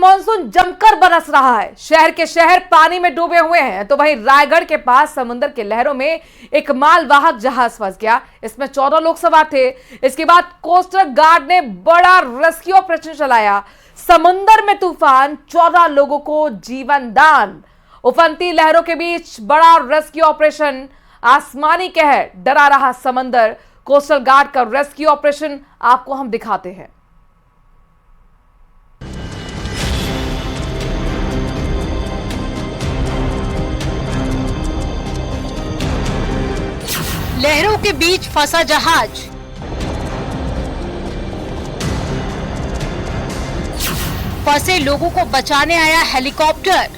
Monsoon जमकर बरस रहा है। शहर के शहर पानी में डूबे हुए हैं, तो वहीं रायगढ़ के पास समुद्र के लहरों में एक मालवाहक जहाज फंस गया। इसमें 14 लोग सवार थे। इसके बाद कोस्ट गार्ड ने बड़ा रेस्क्यू ऑपरेशन चलाया। समुद्र में तूफान, 14 लोगों को जीवन दान। उफनती लहरों के बीच बड़ा रेस्क्यू ऑपरेशन। आसमानी कहर डरा रहा समंदर। कोस्टल गार्ड का रेस्क्यू ऑपरेशन आपको हम दिखाते हैं। लहरों के बीच फंसा जहाज। फंसे लोगों को बचाने आया हेलीकॉप्टर।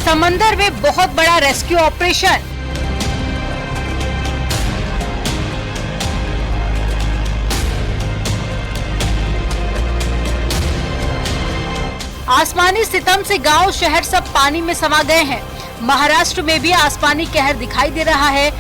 समंदर में बहुत बड़ा रेस्क्यू ऑपरेशन। आसमानी सितम से गांव शहर सब पानी में समा गए हैं। महाराष्ट्र में भी आसमानी कहर दिखाई दे रहा है।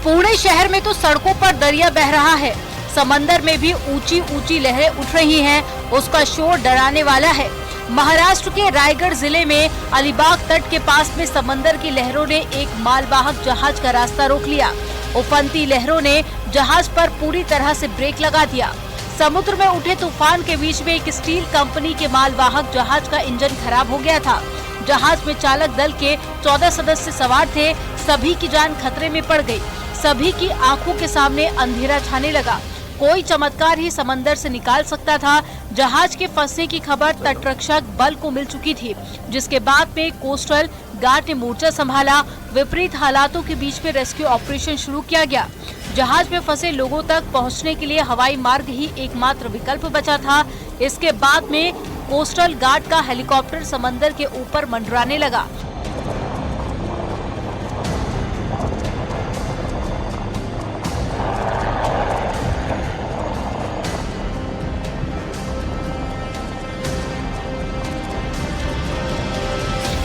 पुणे शहर में तो सड़कों पर दरिया बह रहा है। समंदर में भी ऊंची ऊंची लहरें उठ रही हैं। उसका शोर डराने वाला है। महाराष्ट्र के रायगढ़ जिले में अलीबाग तट के पास में समंदर की लहरों ने एक मालवाहक जहाज का रास्ता रोक लिया। उफनती लहरों ने जहाज पर पूरी तरह से ब्रेक लगा दिया। समुद्र में उठे तूफान के बीच में एक स्टील कंपनी के मालवाहक जहाज का इंजन खराब हो गया था। जहाज में चालक दल के 14 सदस्य सवार थे। सभी की जान खतरे में पड़ गई। सभी की आंखों के सामने अंधेरा छाने लगा। कोई चमत्कार ही समंदर से निकाल सकता था। जहाज के फंसने की खबर तटरक्षक बल को मिल चुकी थी, जिसके बाद में कोस्टल गार्ड ने मोर्चा संभाला। विपरीत हालातों के बीच में रेस्क्यू ऑपरेशन शुरू किया गया। जहाज में फंसे लोगों तक पहुंचने के लिए हवाई मार्ग ही एकमात्र विकल्प बचा था। इसके बाद में कोस्टल गार्ड का हेलीकॉप्टर समंदर के ऊपर मंडराने लगा।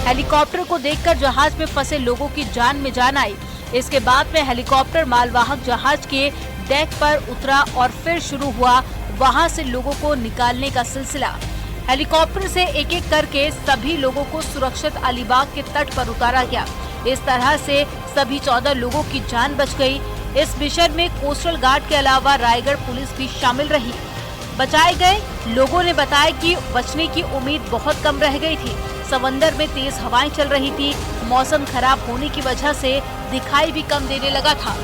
हेलीकॉप्टर को देखकर जहाज में फंसे लोगों की जान में जान आई। इसके बाद में हेलीकॉप्टर मालवाहक जहाज के डेक पर उतरा और फिर शुरू हुआ वहां से लोगों को निकालने का सिलसिला। हेलीकॉप्टर से एक एक करके सभी लोगों को सुरक्षित अलीबाग के तट पर उतारा गया। इस तरह से सभी 14 लोगों की जान बच गई। इस मिशन में कोस्टल गार्ड के अलावा रायगढ़ पुलिस भी शामिल रही। बचाए गए लोगों ने बताया कि बचने की उम्मीद बहुत कम रह गई थी। समंदर में तेज हवाएं चल रही थी। मौसम खराब होने की वजह से दिखाई भी कम देने लगा था।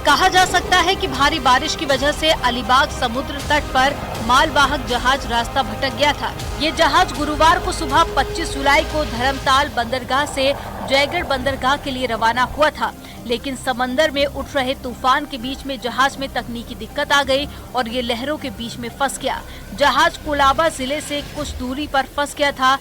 कहा जा सकता है कि भारी बारिश की वजह से अलीबाग समुद्र तट पर मालवाहक जहाज रास्ता भटक गया था। ये जहाज गुरुवार को सुबह 25 जुलाई को धर्मताल बंदरगाह से जयगढ़ बंदरगाह के लिए रवाना हुआ था, लेकिन समंदर में उठ रहे तूफान के बीच में जहाज में तकनीकी दिक्कत आ गई और ये लहरों के बीच में फंस गया। जहाज कोलाबा जिले से कुछ दूरी पर फंस गया था।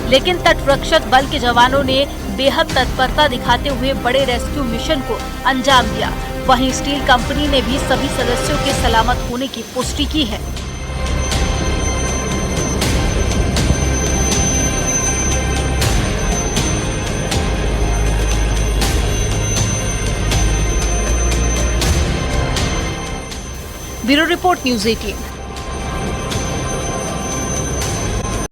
लेकिन तटरक्षक बल के जवानों ने बेहद तत्परता दिखाते हुए बड़े रेस्क्यू मिशन को अंजाम दिया। वहीं स्टील कंपनी ने भी सभी सदस्यों के सलामत होने की पुष्टि की है। Bureau report news 18।